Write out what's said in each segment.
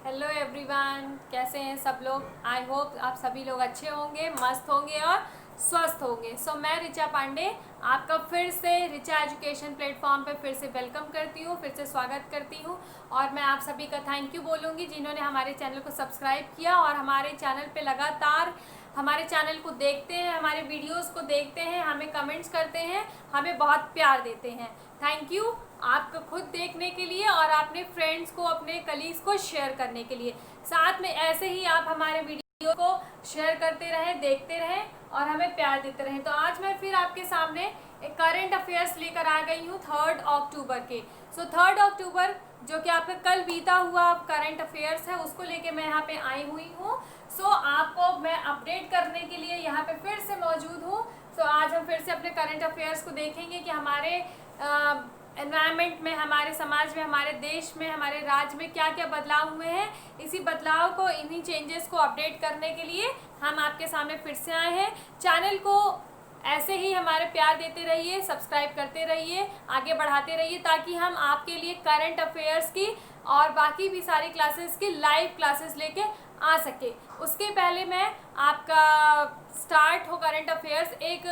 Hello everyone, कैसे हैं सब लोग। आई होप आप सभी लोग अच्छे होंगे, मस्त होंगे और स्वस्थ होंगे। मैं रिचा पांडे आपका फिर से रिचा एजुकेशन प्लेटफॉर्म पे फिर से वेलकम करती हूँ, फिर से स्वागत करती हूँ। और मैं आप सभी का थैंक यू बोलूँगी जिन्होंने हमारे चैनल को सब्सक्राइब किया और हमारे चैनल पे लगातार हमारे चैनल को देखते हैं, हमारे वीडियोस को देखते हैं, हमें कमेंट्स करते हैं, हमें बहुत प्यार देते हैं। थैंक यू आपको खुद देखने के लिए और अपने फ्रेंड्स को, अपने कलीग्स को शेयर करने के लिए। साथ में ऐसे ही आप हमारे वीडियो को शेयर करते रहें, देखते रहें और हमें प्यार देते रहें। तो आज मैं फिर आपके सामने एक करंट अफेयर्स लेकर आ गई हूँ 3 अक्टूबर के। 3 अक्टूबर जो कि आपका कल बीता हुआ करंट अफेयर्स है, उसको लेके मैं यहाँ पे आई हुई हूँ। आपको मैं अपडेट करने के लिए यहाँ पे फिर से मौजूद हूँ। आज हम फिर से अपने करंट अफेयर्स को देखेंगे कि हमारे एनवायरनमेंट में, हमारे समाज में, हमारे देश में, हमारे राज्य में क्या क्या बदलाव हुए हैं। इसी बदलाव को, इन्हीं चेंजेस को अपडेट करने के लिए हम आपके सामने फिर से आए हैं। चैनल को ऐसे ही हमारे प्यार देते रहिए, सब्सक्राइब करते रहिए, आगे बढ़ाते रहिए ताकि हम आपके लिए करंट अफेयर्स की और बाकी भी सारी क्लासेस की लाइव क्लासेस लेके आ सके। उसके पहले मैं आपका स्टार्ट हो करंट अफेयर्स एक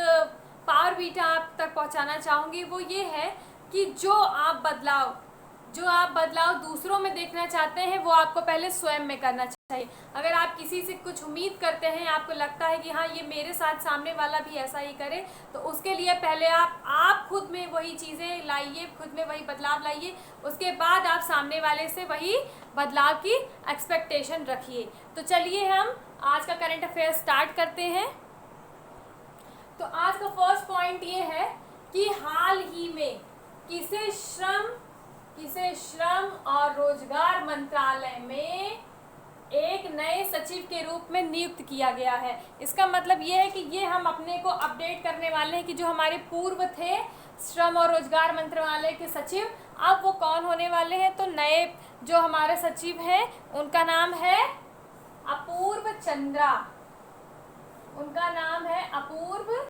पावर बीटा आप तक पहुंचाना चाहूँगी। वो ये है कि जो आप बदलाव दूसरों में देखना चाहते हैं वो आपको पहले स्वयं में करना चाहिए। अगर आप किसी से कुछ उम्मीद करते हैं, आपको लगता है कि हाँ ये मेरे साथ सामने वाला भी ऐसा ही करे, तो उसके लिए पहले आप खुद में वही चीज़ें लाइए, खुद में वही बदलाव लाइए। उसके बाद आप सामने वाले से वही बदलाव की एक्सपेक्टेशन रखिए। तो चलिए हम आज का करंट अफेयर स्टार्ट करते हैं। तो आज का फर्स्ट पॉइंट ये है कि हाल ही में किसे श्रम और रोजगार मंत्रालय में एक नए सचिव के रूप में नियुक्त किया गया है। इसका मतलब ये है कि ये हम अपने को अपडेट करने वाले हैं कि जो हमारे पूर्व थे श्रम और रोजगार मंत्रालय के सचिव, अब वो कौन होने वाले हैं। तो नए जो हमारे सचिव हैं उनका नाम है अपूर्व चंद्रा। उनका नाम है अपूर्व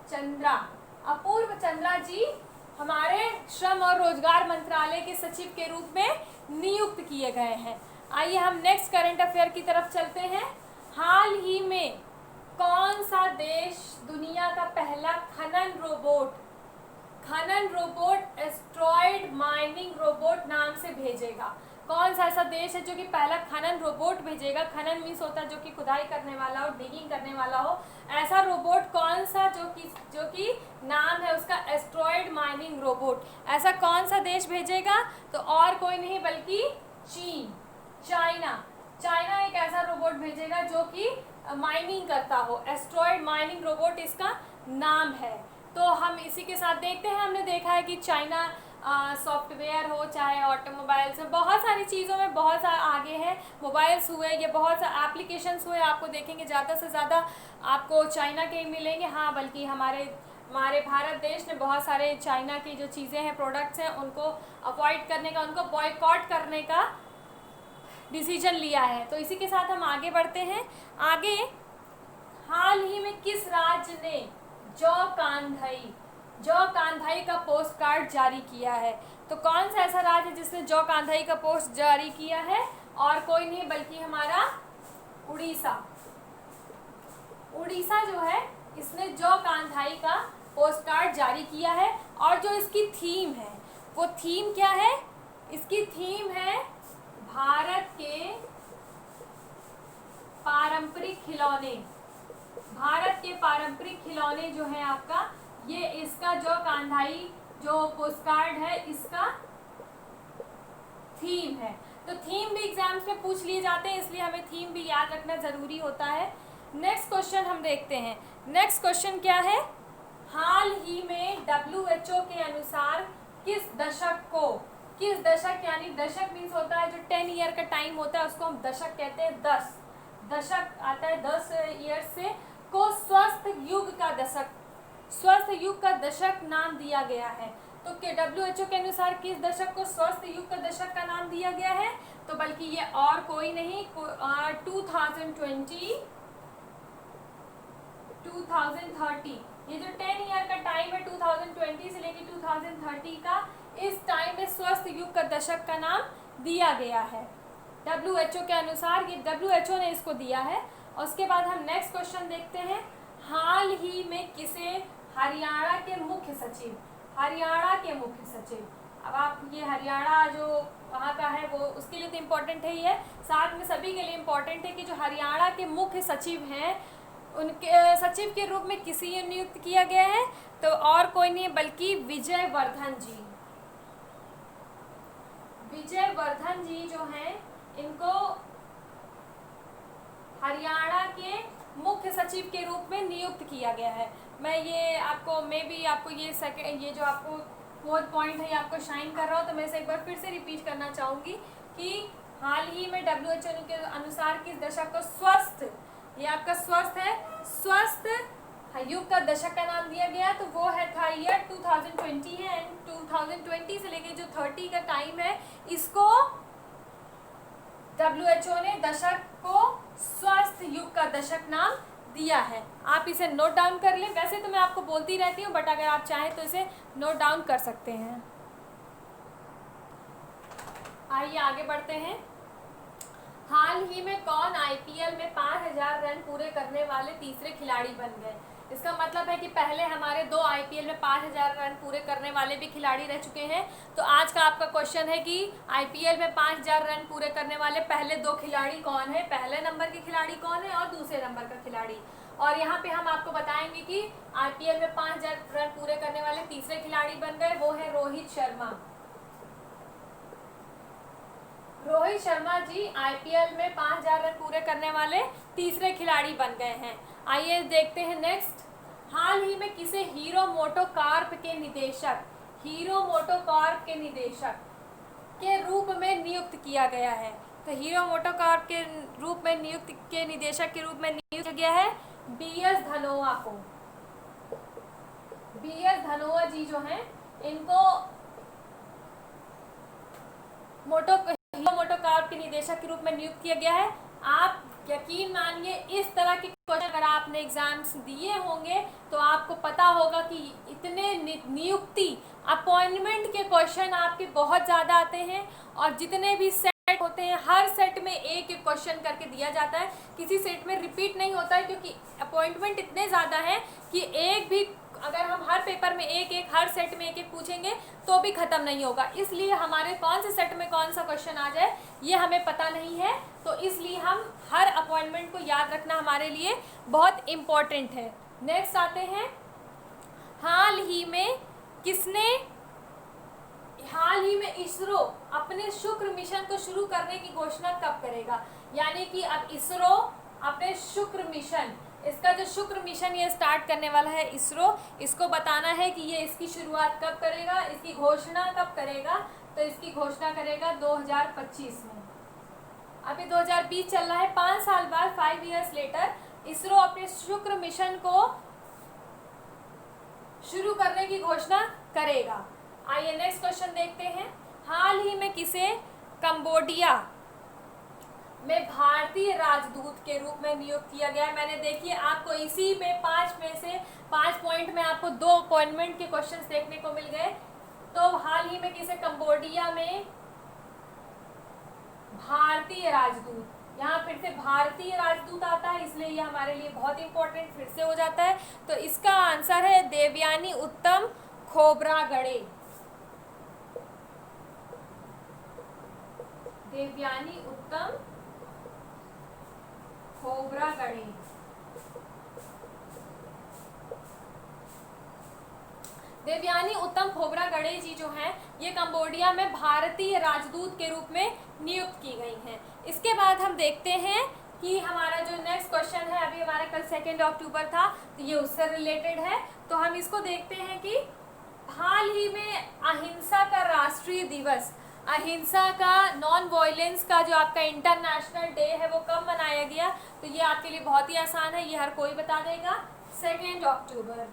चंद्रा। अपूर्व चंद्रा जी हमारे श्रम और रोजगार मंत्रालय के सचिव के रूप में नियुक्त किए गए हैं। आइए हम नेक्स्ट करंट अफेयर की तरफ चलते हैं। हाल ही में कौन सा देश दुनिया का पहला खनन रोबोट एस्ट्रॉयड माइनिंग रोबोट नाम से भेजेगा। कौन सा ऐसा देश है जो कि पहला खनन रोबोट भेजेगा। खनन मीन्स होता है जो कि खुदाई करने वाला हो, डिगिंग करने वाला हो। ऐसा रोबोट कौन सा जो कि नाम है उसका एस्ट्रॉयड माइनिंग रोबोट, ऐसा कौन सा देश भेजेगा। तो और कोई नहीं बल्कि चाइना एक ऐसा रोबोट भेजेगा जो कि माइनिंग करता हो। एस्ट्रॉयड माइनिंग रोबोट इसका नाम है। तो हम इसी के साथ देखते हैं। हमने देखा है कि चाइना सॉफ्टवेयर हो, चाहे ऑटोमोबाइल्स में, बहुत सारी चीज़ों में बहुत सारा आगे है। मोबाइल्स हुए, ये बहुत सारे एप्लीकेशंस हुए, आपको देखेंगे ज़्यादा से ज़्यादा आपको चाइना के ही मिलेंगे। हाँ, बल्कि हमारे भारत देश ने बहुत सारे चाइना की जो चीज़ें हैं, प्रोडक्ट्स हैं, उनको अवॉइड करने का, उनको बॉयकॉट करने का डिसीजन लिया है। तो इसी के साथ हम आगे बढ़ते हैं। आगे, हाल ही में किस राज्य ने जौ कांधाई का पोस्ट कार्ड जारी किया है। तो कौन सा ऐसा राज्य है जिसने जौ कांधाई का पोस्ट जारी किया है। और कोई नहीं बल्कि हमारा उड़ीसा जो है, इसने जौ कांधाई का पोस्ट कार्ड जारी किया है। और जो इसकी थीम है, वो थीम क्या है। इसकी थीम है भारत के पारंपरिक खिलौने जो है आपका, ये इसका जौ कांधाई जो पोस्टकार्ड है इसका थीम है। तो थीम भी एग्जाम्स में पूछ लिए जाते हैं, इसलिए हमें थीम भी याद रखना जरूरी होता है। नेक्स्ट क्वेश्चन हम देखते हैं। नेक्स्ट क्वेश्चन क्या है। हाल ही में WHO के अनुसार किस दशक यानी दशक मीन्स होता है जो 10 ईयर का टाइम होता है, उसको हम दशक कहते हैं। 10 दशक आता है 10 ईयर से, को स्वस्थ युग का दशक नाम दिया गया है। तो WHO के अनुसार किस दशक को स्वस्थ युग का दशक का नाम दिया गया है। तो बल्कि ये और कोई नहीं, 2030, ये जो 10 ईयर का टाइम है 2020 से लेकर 2030 का, इस टाइम में स्वस्थ युग का दशक का नाम दिया गया है। WHO के अनुसार ये WHO ने इसको दिया है। और उसके बाद हम नेक्स्ट क्वेश्चन देखते हैं, हाल ही में किसे हरियाणा के मुख्य सचिव, हरियाणा के मुख्य सचिव, अब आप ये हरियाणा जो वहाँ का है वो उसके लिए तो इम्पोर्टेंट है ही है, साथ में सभी के लिए इम्पोर्टेंट है कि जो हरियाणा के मुख्य सचिव हैं उनके सचिव के रूप में किसी नियुक्त किया गया है, तो और कोई नहीं बल्कि विजय वर्धन जी। विजय वर्धन जी जो हैं इनको हरियाणा के मुख्य सचिव के रूप में नियुक्त किया गया है। मैं ये आपको ये जो आपको फोर्थ पॉइंट है ये आपको शाइन कर रहा हूँ, तो मैं इसे एक बार फिर से रिपीट करना चाहूँगी कि हाल ही में WHO के अनुसार किस दशक को स्वस्थ, ये आपका स्वस्थ है, स्वस्थ युग का दशक का नाम दिया गया, तो वो है था ईयर 2020 है। एंड 2020 से लेके जो 30 का टाइम है इसको WHO ने दशक को स्वस्थ युग का दशक नाम दिया है। आप इसे नोट डाउन कर लें, वैसे तो मैं आपको बोलती रहती हूँ बट अगर आप चाहें तो इसे नोट डाउन कर सकते हैं। आइए आगे बढ़ते हैं। हाल ही में कौन IPL में 5000 रन पूरे करने वाले तीसरे खिलाड़ी बन गए? इसका मतलब है कि पहले हमारे 2 IPL में 5000 रन पूरे करने वाले भी खिलाड़ी रह चुके हैं। तो आज का आपका क्वेश्चन है कि IPL में 5000 रन पूरे करने वाले पहले 2 खिलाड़ी कौन है, पहले नंबर के खिलाड़ी कौन है और दूसरे नंबर का खिलाड़ी। और यहाँ पे हम आपको बताएंगे कि IPL में 5000 रन पूरे करने वाले तीसरे खिलाड़ी बन गए, वो है रोहित शर्मा। रोहित शर्मा जी IPL में 5000 रन पूरे करने वाले तीसरे खिलाड़ी बन गए हैं। आइए देखते हैं नेक्स्ट। हाल ही में किसे हीरो मोटोकॉर्प के निदेशक, हीरो मोटोकॉर्प के निदेशक के रूप में नियुक्त किया गया है? तो हीरो मोटोकॉर्प के रूप में निदेशक के रूप में नियुक्त किया गया है BS धनोआ को। BS धनोआ जी जो हैं इनको हीरो मोटोकॉर्प के निदेशक के रूप में नियुक्त किया गया है। आप यकीन मानिए इस तरह के क्वेश्चन अगर आपने एग्जाम्स दिए होंगे तो आपको पता होगा कि इतने नियुक्ति अपॉइंटमेंट के क्वेश्चन आपके बहुत ज़्यादा आते हैं और जितने भी सेट होते हैं हर सेट में एक एक क्वेश्चन करके दिया जाता है, किसी सेट में रिपीट नहीं होता है क्योंकि अपॉइंटमेंट इतने ज़्यादा हैं कि एक भी अगर हम हर पेपर में हर सेट में एक पूछेंगे तो भी ख़त्म नहीं होगा। इसलिए हमारे कौन से सेट में कौन सा क्वेश्चन आ जाए ये हमें पता नहीं है, तो इसलिए हम हर अपॉइंटमेंट को याद रखना हमारे लिए बहुत इम्पोर्टेंट है। नेक्स्ट आते हैं, हाल ही में इसरो अपने शुक्र मिशन को शुरू करने की घोषणा कब करेगा? यानी कि अब इसरो अपने शुक्र मिशन, इसका जो शुक्र मिशन ये स्टार्ट करने वाला है इसरो, इसको बताना है कि ये इसकी शुरुआत कब करेगा, इसकी घोषणा कब करेगा। तो इसकी घोषणा करेगा 2025 में। अभी 2020 चल रहा है, 5 साल बाद 5 ईयर्स लेटर इसरो अपने शुक्र मिशन को शुरू करने की घोषणा करेगा। आइए नेक्स्ट क्वेश्चन देखते हैं। हाल ही में किसे कंबोडिया में भारतीय राजदूत के रूप में नियुक्त किया गया है? मैंने देखिए आपको इसी में 5 पॉइंट में आपको 2 अपॉइंटमेंट के क्वेश्चंस देखने को मिल गए। तो हाल ही में किसे कंबोडिया में भारतीय राजदूत, यहाँ फिर से भारतीय राजदूत आता है इसलिए ये हमारे लिए बहुत इंपॉर्टेंट फिर से हो जाता है। तो इसका आंसर है देवयानी उत्तम खोब्रागड़े। देवयानी उत्तम खोब्रागड़े। देवयानी उत्तम खोब्रागड़े जी जो हैं ये कंबोडिया में भारतीय राजदूत के रूप में नियुक्त की गई हैं। इसके बाद हम देखते हैं कि हमारा जो नेक्स्ट क्वेश्चन है, अभी हमारा कल 2 अक्टूबर था तो ये उससे रिलेटेड है, तो हम इसको देखते हैं कि हाल ही में अहिंसा का राष्ट्रीय दिवस, अहिंसा का नॉन वायलेंस का जो आपका इंटरनेशनल डे है वो कब मनाया गया? तो ये आपके लिए बहुत ही आसान है, ये हर कोई बता देगा। 2 अक्टूबर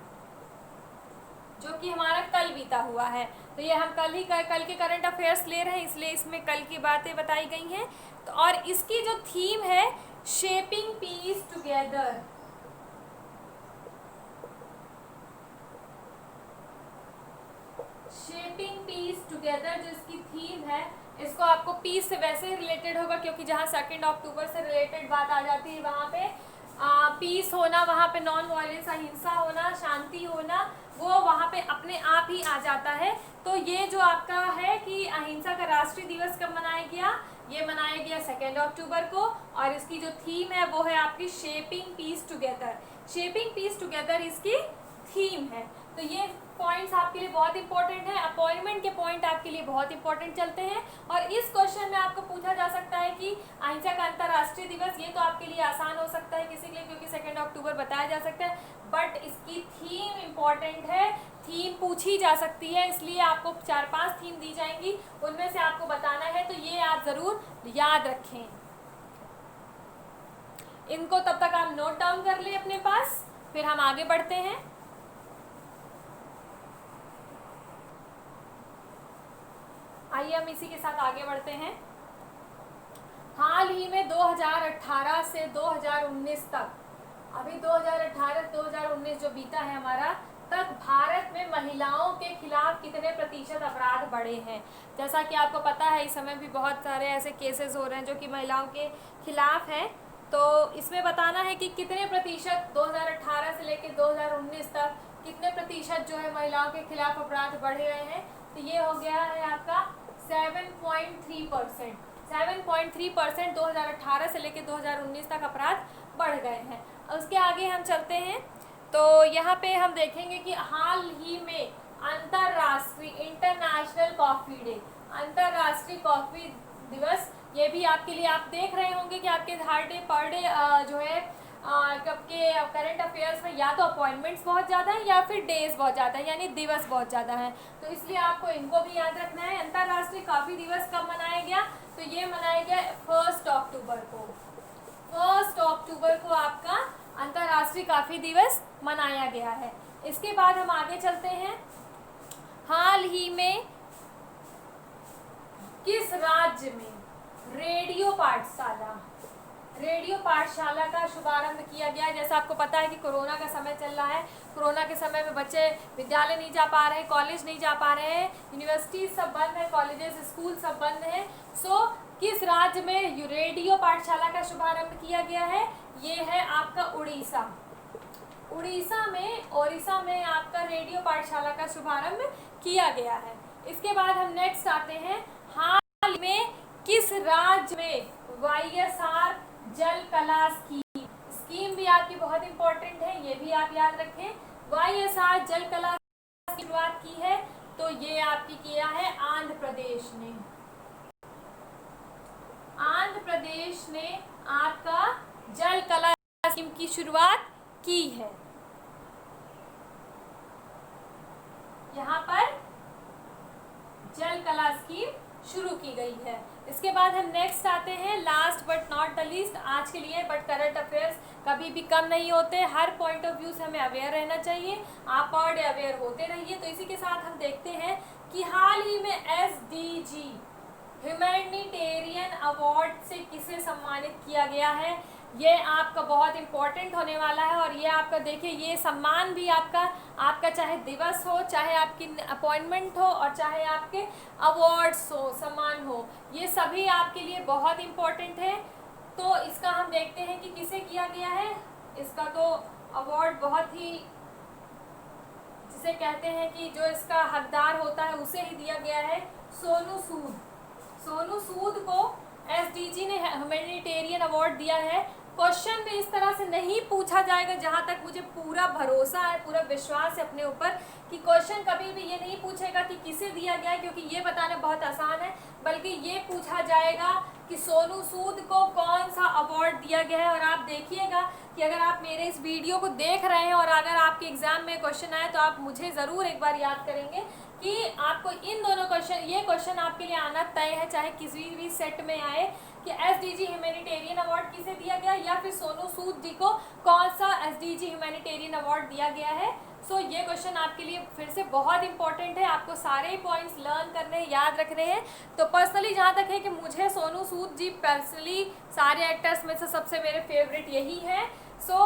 जो कि हमारा कल बीता हुआ है। तो ये हम कल के करंट अफेयर्स ले रहे हैं इसलिए इसमें कल की बातें बताई गई हैं। तो और इसकी जो थीम है shaping peace together, shaping peace together जो इसकी थीम है इसको आपको पीस से वैसे ही रिलेटेड होगा, क्योंकि जहाँ 2 अक्टूबर से रिलेटेड बात आ जाती है वहाँ पे पीस होना, वहाँ पे नॉन वायलेंस, अहिंसा होना, शांति होना, वो वहाँ पे अपने आप ही आ जाता है। तो ये जो आपका है कि अहिंसा का राष्ट्रीय दिवस कब मनाया गया, ये मनाया गया 2 अक्टूबर को, और इसकी जो थीम है वो है आपकी shaping peace together. Shaping peace together इसकी थीम है। तो ये पॉइंट्स आपके लिए बहुत इंपॉर्टेंट है। अपॉइंटमेंट के पॉइंट आपके लिए बहुत इंपॉर्टेंट चलते हैं। और इस क्वेश्चन में आपको पूछा जा सकता है कि अहिंसा का अंतर्राष्ट्रीय दिवस, ये तो आपके लिए आसान हो सकता है किसी के लिए, क्योंकि 2 अक्टूबर बताया जा सकता है, बट इसकी थीम इंपॉर्टेंट है। थीम पूछी जा सकती है, इसलिए आपको 4-5 थीम दी जाएंगी, उनमें से आपको बताना है। तो ये आप जरूर याद रखें। इनको तब तक आप नोट डाउन कर लें अपने पास, फिर हम आगे बढ़ते हैं। आइए हम इसी के साथ आगे बढ़ते हैं। हाल ही में 2018 से 2019 तक, अभी 2018-2019 जो बीता है हमारा, तक भारत में महिलाओं के खिलाफ कितने प्रतिशत अपराध बढ़े हैं। जैसा कि आपको पता है इस समय भी बहुत सारे ऐसे केसेस हो रहे हैं जो कि महिलाओं के खिलाफ हैं। तो इसमें बताना है कि कितने प्रतिशत 2018 से लेकर 2019 तक कितने प्रतिशत जो है महिलाओं के खिलाफ अपराध बढ़े हुए हैं। तो ये हो गया है आपका 7.3%। 7.3% 2018 से लेकर 2019 तक अपराध बढ़ गए हैं। उसके आगे हम चलते हैं, तो यहाँ पे हम देखेंगे कि हाल ही में अंतर्राष्ट्रीय इंटरनेशनल कॉफ़ी डे, अंतर्राष्ट्रीय कॉफ़ी दिवस, ये भी आपके लिए आप देख रहे होंगे कि आपके हर डे पर डे जो है कब के करंट अफेयर्स में या तो अपॉइंटमेंट्स बहुत ज़्यादा है या फिर डेज बहुत ज़्यादा है, यानी दिवस बहुत ज़्यादा है। तो इसलिए आपको इनको भी याद रखना है। अंतर्राष्ट्रीय कॉफ़ी दिवस कब मनाया गया, तो ये मनाया गया 1 अक्टूबर को। 1 अक्टूबर को आपका अंतर्राष्ट्रीय कॉफ़ी दिवस मनाया गया है। इसके बाद हम आगे चलते हैं। हाल ही में किस राज्य में रेडियो पाठशाला का शुभारंभ किया गया है। जैसा आपको पता है कि कोरोना का समय चल रहा है, कोरोना के समय में बच्चे विद्यालय नहीं जा पा रहे हैं, कॉलेज नहीं जा पा रहे हैं, यूनिवर्सिटी सब बंद है, कॉलेजेस स्कूल सब बंद हैं। सो किस राज्य में रेडियो पाठशाला का शुभारंभ किया गया है, ये है आपका उड़ीसा। ओडिशा में आपका रेडियो पाठशाला का शुभारंभ किया गया है। इसके बाद हम नेक्स्ट आते हैं। हाल में किस राज्य में YSR जल कला स्कीम भी आपकी बहुत इंपॉर्टेंट है, ये भी आप याद रखें। YSR जल कला की शुरुआत की है, तो ये आपकी किया है आंध्र प्रदेश ने। आंध्र प्रदेश ने आपका जल कला स्कीम की शुरुआत की है। यहाँ पर जल कला स्कीम शुरू की गई है। इसके बाद हम नेक्स्ट आते हैं, last but not the least आज के लिए, बट करंट अफेयर्स कभी भी कम नहीं होते, हर पॉइंट ऑफ व्यू से हमें अवेयर रहना चाहिए। आप पर डे अवेयर होते रहिए। तो इसी के साथ हम देखते हैं कि हाल ही में SDG ह्यूमैनिटेरियन अवार्ड से किसे सम्मानित किया गया है। ये आपका बहुत इम्पोर्टेंट होने वाला है। और ये आपका देखिए, ये सम्मान भी आपका चाहे दिवस हो, चाहे आपकी अपॉइंटमेंट हो, और चाहे आपके अवार्ड्स हो, सम्मान हो, ये सभी आपके लिए बहुत इम्पोर्टेंट है। तो इसका हम देखते हैं कि किसे किया गया है। इसका तो अवार्ड बहुत ही, जिसे कहते हैं कि जो इसका हकदार होता है उसे ही दिया गया है। सोनू सूद को SDG ने ह्यूमैनिटेरियन अवार्ड दिया है। क्वेश्चन में इस तरह से नहीं पूछा जाएगा, जहाँ तक मुझे पूरा भरोसा है, पूरा विश्वास है अपने ऊपर, कि क्वेश्चन कभी भी ये नहीं पूछेगा कि किसे दिया गया है, क्योंकि ये बताना बहुत आसान है, बल्कि ये पूछा जाएगा कि सोनू सूद को कौन सा अवार्ड दिया गया है। और आप देखिएगा कि अगर आप मेरे इस वीडियो को देख रहे हैं और अगर आपके एग्जाम में क्वेश्चन आए तो आप मुझे ज़रूर एक बार याद करेंगे कि आपको इन दोनों ये क्वेश्चन आपके लिए आना तय है, चाहे किसी भी सेट में आए, कि SDG ह्यूमैनिटेरियन अवार्ड किसे दिया गया, या फिर सोनू सूद जी को कौन सा SDG ह्यूमैनिटेरियन अवार्ड दिया गया है। सो ये क्वेश्चन आपके लिए फिर से बहुत इंपॉर्टेंट है। आपको सारे पॉइंट्स लर्न करने हैं, याद रखने हैं। तो पर्सनली जहाँ तक है कि मुझे सोनू सूद जी पर्सनली सारे एक्टर्स में से सबसे मेरे फेवरेट यही हैं। सो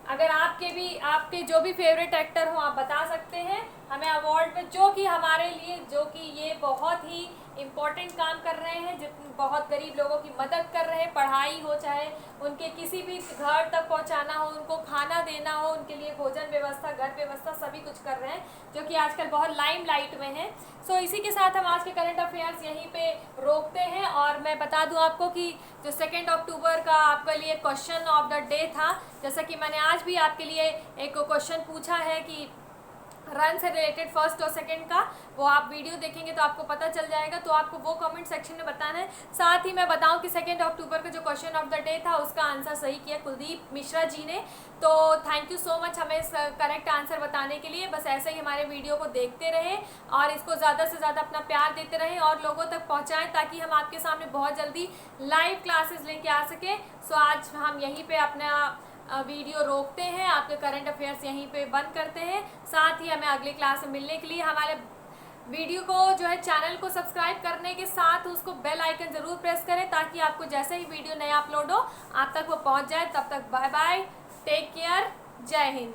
अगर आपके जो भी फेवरेट एक्टर हो आप बता सकते हैं हमें अवार्ड में, जो कि हमारे लिए, जो कि ये बहुत ही इम्पोर्टेंट काम कर रहे हैं, जितने बहुत गरीब लोगों की मदद कर रहे हैं, पढ़ाई हो चाहे उनके किसी भी घर तक पहुंचाना हो, उनको खाना देना हो, उनके लिए भोजन व्यवस्था, घर व्यवस्था, सभी कुछ कर रहे हैं, जो कि आजकल बहुत लाइमलाइट में है। सो इसी के साथ हम आज के करंट अफेयर्स यहीं पे रोकते हैं। और मैं बता दूं आपको कि जो 2 अक्टूबर का आपके लिए क्वेश्चन ऑफ द डे था, जैसा कि मैंने आज भी आपके लिए एक क्वेश्चन पूछा है कि रन से रिलेटेड फर्स्ट और सेकंड का, वो आप वीडियो देखेंगे तो आपको पता चल जाएगा, तो आपको वो कमेंट सेक्शन में बताना है। साथ ही मैं बताऊं कि 2 अक्टूबर का जो क्वेश्चन ऑफ द डे था उसका आंसर सही किया कुलदीप मिश्रा जी ने। तो थैंक यू सो मच हमें करेक्ट आंसर बताने के लिए। बस ऐसे ही हमारे वीडियो को देखते रहें और इसको ज़्यादा से ज़्यादा अपना प्यार देते रहें और लोगों तक पहुँचाएँ, ताकि हम आपके सामने बहुत जल्दी लाइव क्लासेस लेके आ सकें। सो आज हम यहीं पर अपना वीडियो रोकते हैं, आपके करंट अफेयर्स यहीं पे बंद करते हैं। साथ ही हमें अगली क्लास में मिलने के लिए हमारे वीडियो को जो है चैनल को सब्सक्राइब करने के साथ उसको बेल आइकन ज़रूर प्रेस करें, ताकि आपको जैसे ही वीडियो नया अपलोड हो आप तक वो पहुंच जाए। तब तक बाय बाय, टेक केयर, जय हिंद।